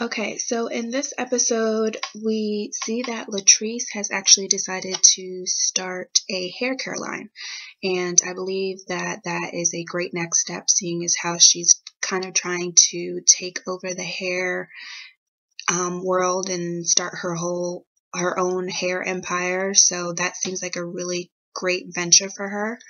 Okay, so in this episode, we see that Latrice has actually decided to start a hair care line. And I believe that that is a great next step, seeing as how she's kind of trying to take over the hair world and start her own hair empire. So that seems like a really great venture for her.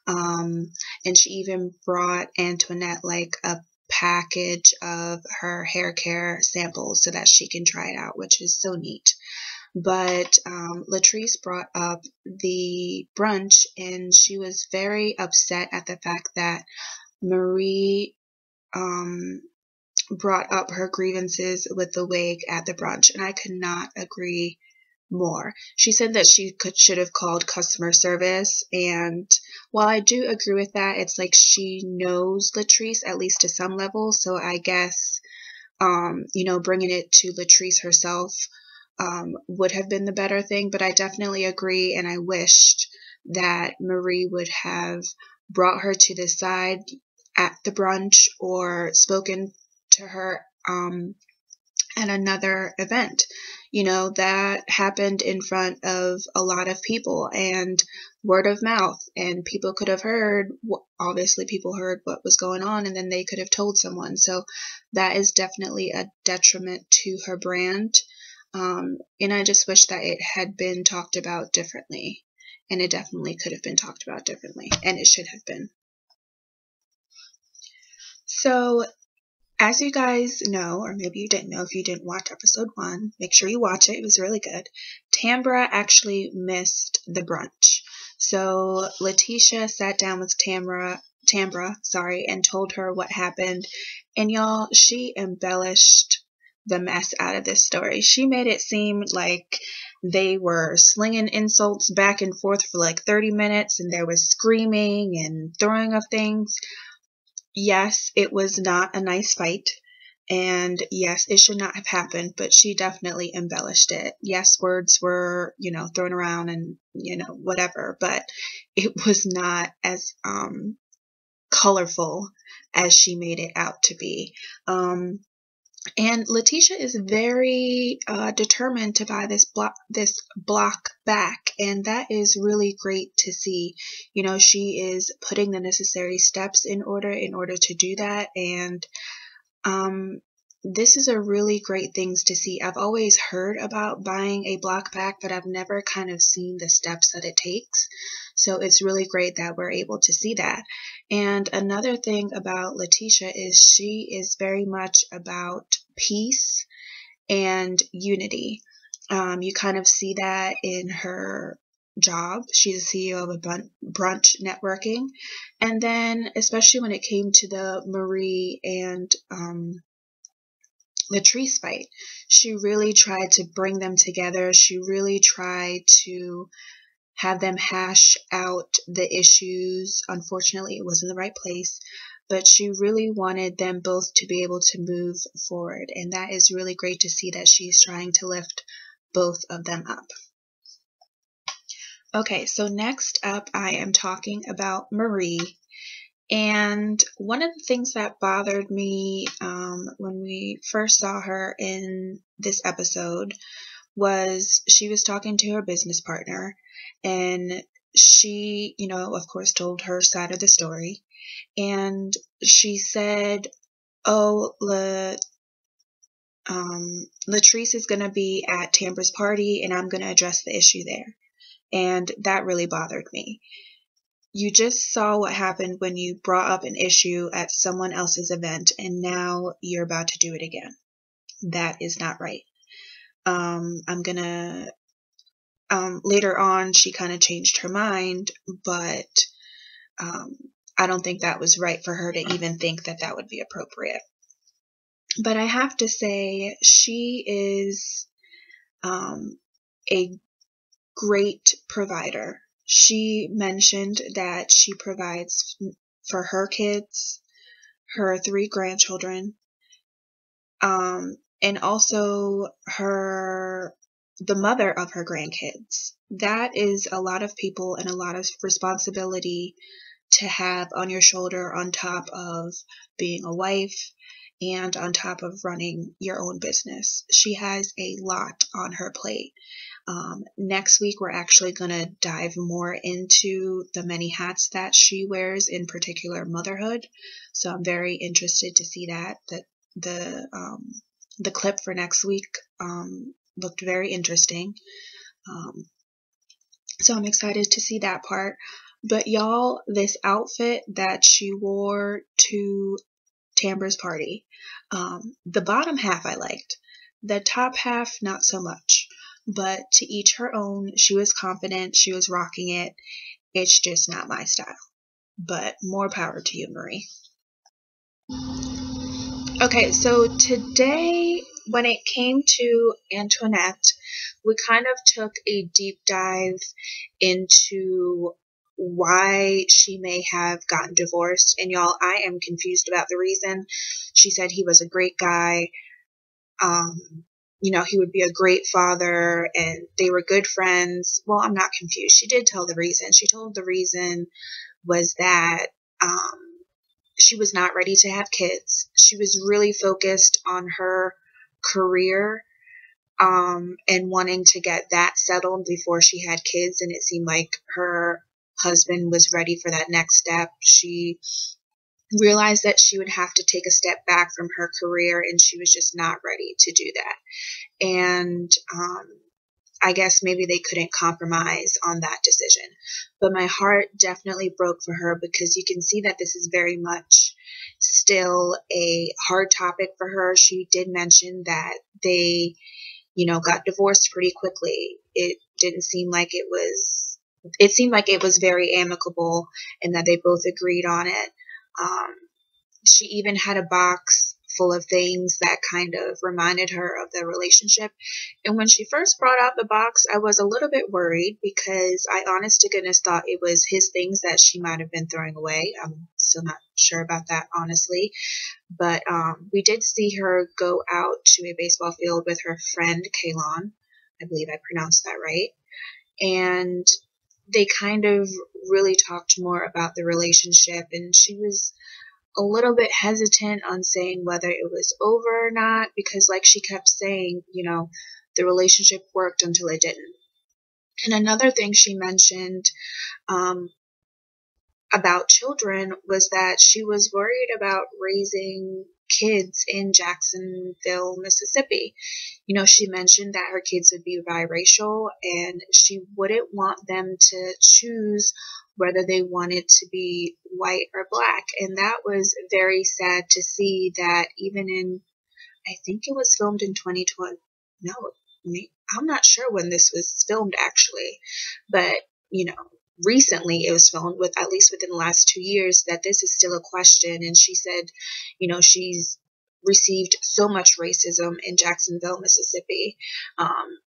And she even brought Antoinette like a package of her hair care samples so that she can try it out, which is so neat. But Latrice brought up the brunch, and she was very upset at the fact that Marie um, brought up her grievances with the wig at the brunch, and I could not agree more. She said that should have called customer service, and while I do agree with that, it's like she knows Latrice at least to some level, so I guess bringing it to Latrice herself would have been the better thing, but I definitely agree, and I wished that Marie would have brought her to the side at the brunch or spoken to her at another event. That happened in front of a lot of people and word of mouth, and people could have heard, obviously people heard what was going on, and then they could have told someone. So that is definitely a detriment to her brand. And I just wish that it had been talked about differently. And it definitely could have been talked about differently, and it should have been. So as you guys know, or maybe you didn't know if you didn't watch episode 1, make sure you watch it. It was really good. Tambra actually missed the brunch. So Letitia sat down with Tambra, and told her what happened. And y'all, she embellished the mess out of this story. She made it seem like they were slinging insults back and forth for like 30 minutes, and there was screaming and throwing of things. Yes, it was not a nice fight, and yes, it should not have happened, but she definitely embellished it. Yes, words were, thrown around and, whatever, but it was not as colorful as she made it out to be. And Letitia is very determined to buy this block back, and that is really great to see. She is putting the necessary steps in order to do that, and this is a really great thing to see. I've always heard about buying a block back, but I've never kind of seen the steps that it takes. So it's really great that we're able to see that. And another thing about Letitia is she is very much about peace and unity. You kind of see that in her job. She's a CEO of a brunch networking. And then, especially when it came to the Marie and Latrice fight, she really tried to bring them together. She really tried to have them hash out the issues. Unfortunately, it wasn't the right place, but she really wanted them both to be able to move forward. And that is really great to see that she's trying to lift both of them up. Okay, so next up, I am talking about Marie. And one of the things that bothered me when we first saw her in this episode was she was talking to her business partner, and she, of course, told her side of the story. And she said, oh, Latrice is going to be at Tambra's party, and I'm going to address the issue there. And that really bothered me. You just saw what happened when you brought up an issue at someone else's event, and now you're about to do it again. That is not right. Later on, she kind of changed her mind, but I don't think that was right for her to even think that that would be appropriate. But I have to say, she is a great provider. She mentioned that she provides for her kids, her 3 grandchildren, and also the mother of her grandkids. That is a lot of people and a lot of responsibility to have on your shoulder on top of being a wife and on top of running your own business. She has a lot on her plate. Next week, we're actually going to dive more into the many hats that she wears, in particular motherhood. So I'm very interested to see that. The clip for next week looked very interesting. So I'm excited to see that part. But y'all, this outfit that she wore to Tambra's party, the bottom half I liked. The top half, not so much. But to each her own. She was confident. She was rocking it. It's just not my style. But more power to you, Marie. Okay, so today, when it came to Antoinette, we kind of took a deep dive into why she may have gotten divorced. And y'all, I am confused about the reason. She said he was a great guy. He would be a great father and they were good friends. Well, I'm not confused. She did tell the reason. She told the reason was that she was not ready to have kids. She was really focused on her career and wanting to get that settled before she had kids. And it seemed like her husband was ready for that next step. She realized that she would have to take a step back from her career and she was just not ready to do that. And I guess maybe they couldn't compromise on that decision. But my heart definitely broke for her because you can see that this is very much still a hard topic for her. She did mention that they, got divorced pretty quickly. It didn't seem like it seemed like it was very amicable and that they both agreed on it. She even had a box full of things that kind of reminded her of the relationship. And when she first brought out the box, I was a little bit worried because I honest to goodness thought it was his things that she might have been throwing away. I'm still not sure about that, honestly. But we did see her go out to a baseball field with her friend, Kaylon. I believe I pronounced that right. And they kind of really talked more about the relationship, and she was a little bit hesitant on saying whether it was over or not because, like she kept saying, the relationship worked until it didn't. And another thing she mentioned about children was that she was worried about raising kids in Jacksonville, Mississippi. She mentioned that her kids would be biracial and she wouldn't want them to choose whether they wanted to be white or black. And that was very sad to see that even in, I think it was filmed in 2020. No, I'm not sure when this was filmed actually, but recently it was filmed at least within the last 2 years that this is still a question. And she said, she's received so much racism in Jacksonville, Mississippi,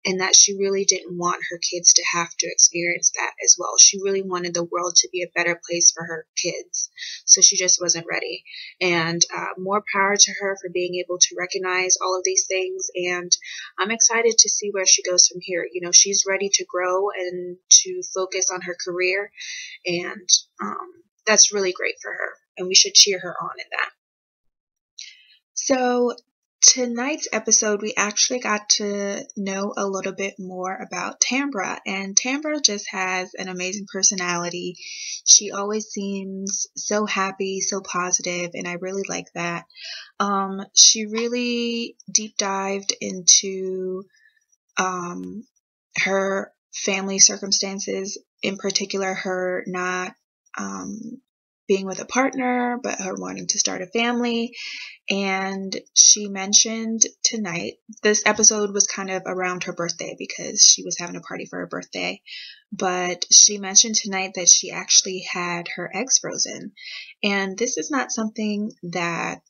and that she really didn't want her kids to have to experience that as well. She really wanted the world to be a better place for her kids, so she just wasn't ready. And more power to her for being able to recognize all of these things, and I'm excited to see where she goes from here. She's ready to grow and to focus on her career, and that's really great for her, and we should cheer her on in that. So tonight's episode, we actually got to know a little bit more about Tambra, and Tambra just has an amazing personality. She always seems so happy, so positive, and I really like that. She really deep dived into her family circumstances, in particular her not being with a partner, but her wanting to start a family. And she mentioned tonight, this episode was kind of around her birthday because she was having a party for her birthday, but she mentioned tonight that she actually had her eggs frozen. And this is not something that,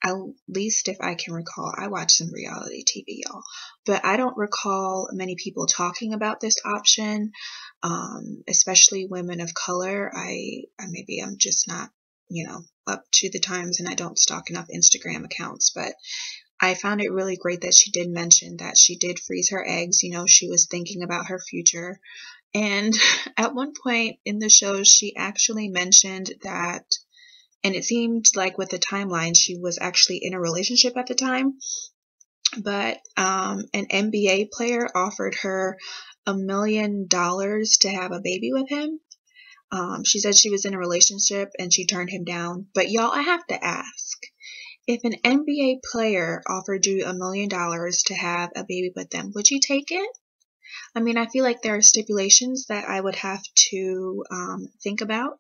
at least if I can recall, I watch some reality TV, y'all, but I don't recall many people talking about this option, especially women of color. Maybe I'm just not, up to the times and I don't stalk enough Instagram accounts, but I found it really great that she did mention that she did freeze her eggs. She was thinking about her future And at one point in the show, she actually mentioned that, and it seemed like with the timeline, she was actually in a relationship at the time, but an NBA player offered her $1 million to have a baby with him. She said she was in a relationship and she turned him down. But y'all, I have to ask, if an NBA player offered you $1 million to have a baby with them, would you take it? I mean, I feel like there are stipulations that I would have to think about,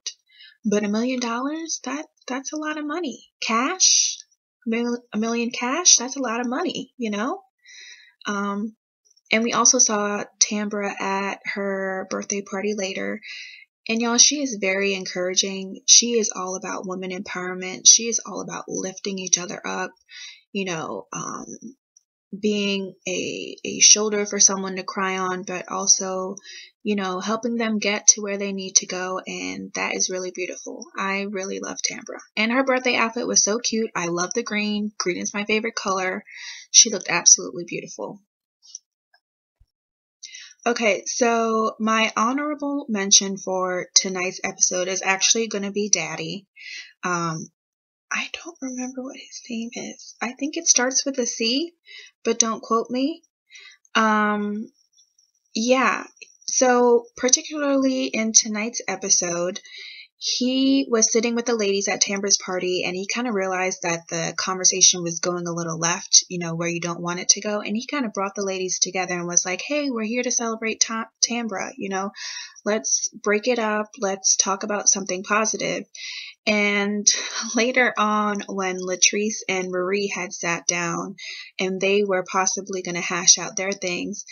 but $1 million, that's a lot of money. Cash, $1 million cash, that's a lot of money, you know? And we also saw Tambra at her birthday party later. And y'all, she is very encouraging. She is all about women empowerment. She is all about lifting each other up, you know, being a shoulder for someone to cry on, but also, you know, helping them get to where they need to go. And that is really beautiful. I really love Tambra. And her birthday outfit was so cute. I love the green. Green is my favorite color. She looked absolutely beautiful. Okay, so my honorable mention for tonight's episode is actually going to be Daddy. I don't remember what his name is. I think it starts with a C, but don't quote me. Yeah, so particularly in tonight's episode, he was sitting with the ladies at Tambra's party and he kind of realized that the conversation was going a little left, you know, where you don't want it to go. And he kind of brought the ladies together and was like, hey, we're here to celebrate Tambra, you know, let's break it up. Let's talk about something positive. And later on, when Latrice and Marie had sat down and they were possibly going to hash out their things,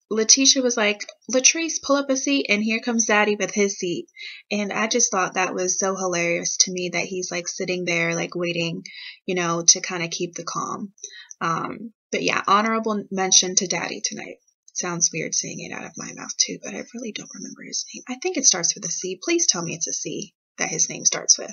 Letitia was like, Latrice, pull up a seat, and here comes Daddy with his seat. And I just thought that was so hilarious to me that he's like sitting there, like waiting, you know, to kind of keep the calm. But yeah, honorable mention to Daddy tonight. Sounds weird saying it out of my mouth too, but I really don't remember his name. I think it starts with a C. Please tell me it's a C that his name starts with.